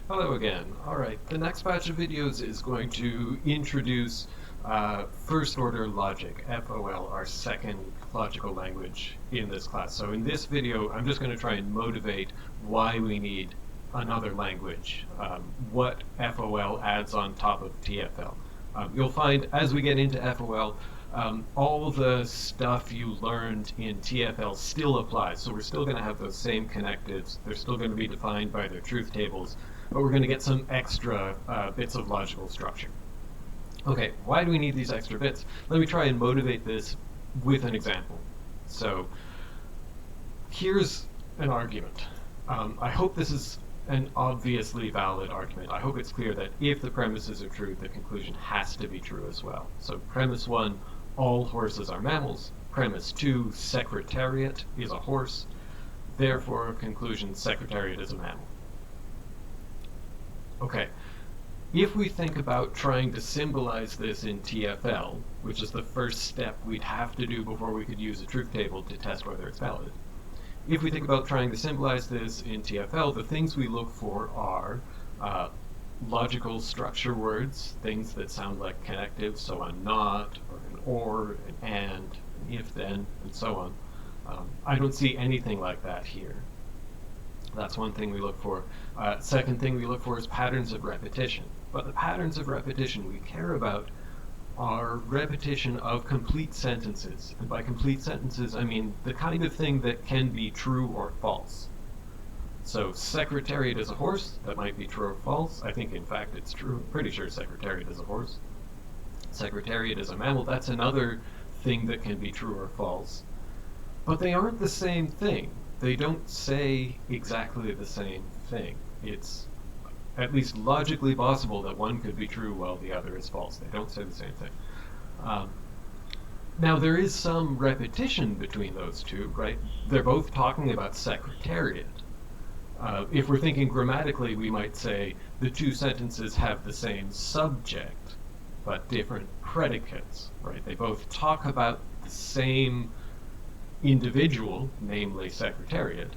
Hello again. Alright, the next batch of videos is going to introduce first order logic, FOL, our second logical language in this class. So in this video, I'm just going to try and motivate why we need another language, what FOL adds on top of TFL. You'll find as we get into FOL, all the stuff you learned in TFL still applies. So we're still going to have those same connectives. They're still going to be defined by their truth tables, but we're going to get some extra bits of logical structure. Okay, why do we need these extra bits? Let me try and motivate this with an example. So here's an argument. I hope this is an obviously valid argument. I hope it's clear that if the premises are true, the conclusion has to be true as well. So premise 1, all horses are mammals. Premise 2, secretariat is a horse. Therefore, conclusion, secretariat is a mammal. Okay, if we think about trying to symbolize this in TFL, which is the first step we'd have to do before we could use a truth table to test whether it's valid. If we think about trying to symbolize this in TFL, the things we look for are logical structure words, things that sound like connectives, so a not, or an or, an and, an if-then, and so on. I don't see anything like that here. That's one thing we look for. Second thing we look for is patterns of repetition. But the patterns of repetition we care about are repetition of complete sentences. And by complete sentences, I mean the kind of thing that can be true or false. So secretariat is a horse, that might be true or false. I think in fact it's true. I'm pretty sure secretariat is a horse. Secretariat is a mammal, that's another thing that can be true or false. But they aren't the same thing. They don't say exactly the same thing. It's at least logically possible that one could be true while the other is false. They don't say the same thing. Now there is some repetition between those two, right? They're both talking about secretariat. If we're thinking grammatically, we might say the two sentences have the same subject, but different predicates, right? They both talk about the same individual, namely secretariat,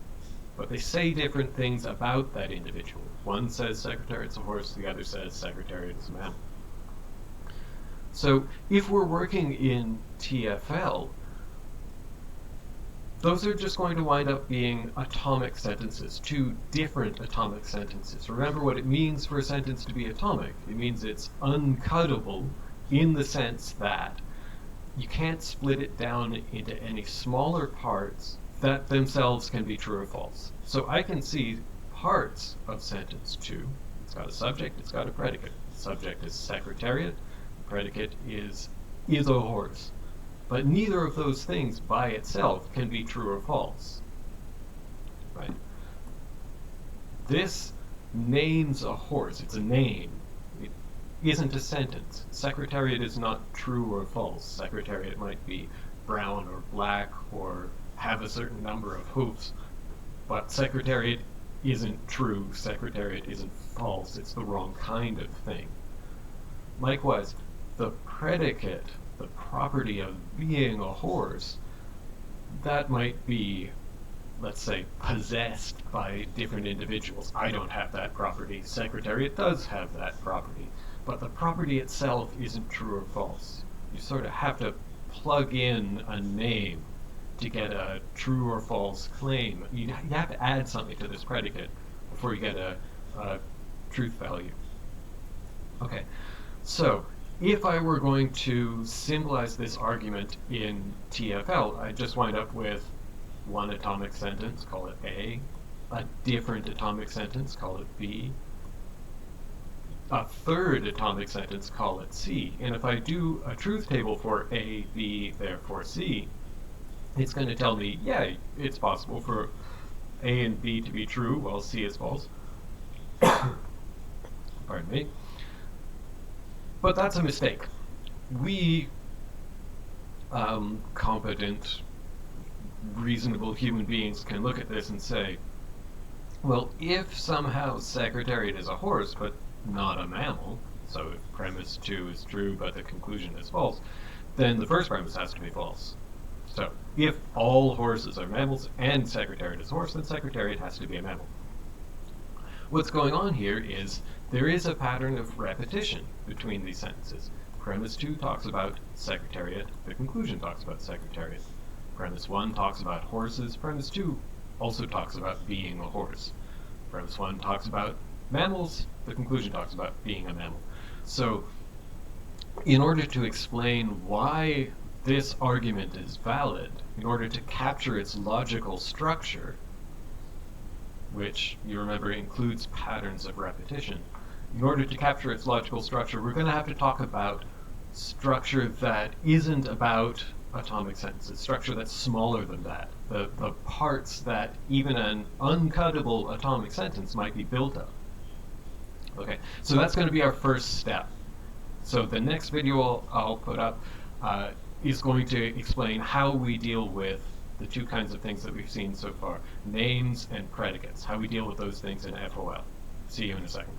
but they say different things about that individual. One says secretariat's a horse, the other says secretariat is a mammal. So if we're working in TFL, those are just going to wind up being atomic sentences, two different atomic sentences. Remember what it means for a sentence to be atomic. It means it's uncuttable in the sense that you can't split it down into any smaller parts that themselves can be true or false. So I can see parts of sentence 2. It's got a subject, it's got a predicate. The subject is secretariat, the predicate is a horse. But neither of those things by itself can be true or false. Right? This names a horse, it's a name. Isn't a sentence. Secretariat is not true or false. Secretariat might be brown or black or have a certain number of hoofs, but secretariat isn't true. Secretariat isn't false. It's the wrong kind of thing. Likewise, the predicate, the property of being a horse, that might be, let's say, possessed by different individuals. I don't have that property. Secretariat does have that property. But the property itself isn't true or false. You sort of have to plug in a name to get a true or false claim. You have to add something to this predicate before you get a truth value. Okay, so if I were going to symbolize this argument in TFL, I'd just wind up with one atomic sentence, call it A, a different atomic sentence, call it B, a third atomic sentence, call it C. And if I do a truth table for A, B, therefore C, it's going to tell me, yeah, it's possible for A and B to be true while C is false. Pardon me. But that's a mistake. We, competent, reasonable human beings can look at this and say, well, if somehow secretariat is a horse, but not a mammal, so if premise 2 is true but the conclusion is false, then the first premise has to be false. So if all horses are mammals and secretariat is a horse, then secretariat has to be a mammal. What's going on here is there is a pattern of repetition between these sentences. Premise 2 talks about secretariat, the conclusion talks about secretariat. Premise 1 talks about horses, premise 2 also talks about being a horse. Premise 1 talks about mammals, the conclusion talks about being a mammal. So, in order to explain why this argument is valid, in order to capture its logical structure, which you remember includes patterns of repetition, in order to capture its logical structure, we're going to have to talk about structure that isn't about atomic sentences, structure that's smaller than that, the parts that even an uncuttable atomic sentence might be built of. Okay, so that's going to be our first step. So the next video I'll put up is going to explain how we deal with the two kinds of things that we've seen so far, names and predicates, how we deal with those things in FOL. See you in a second.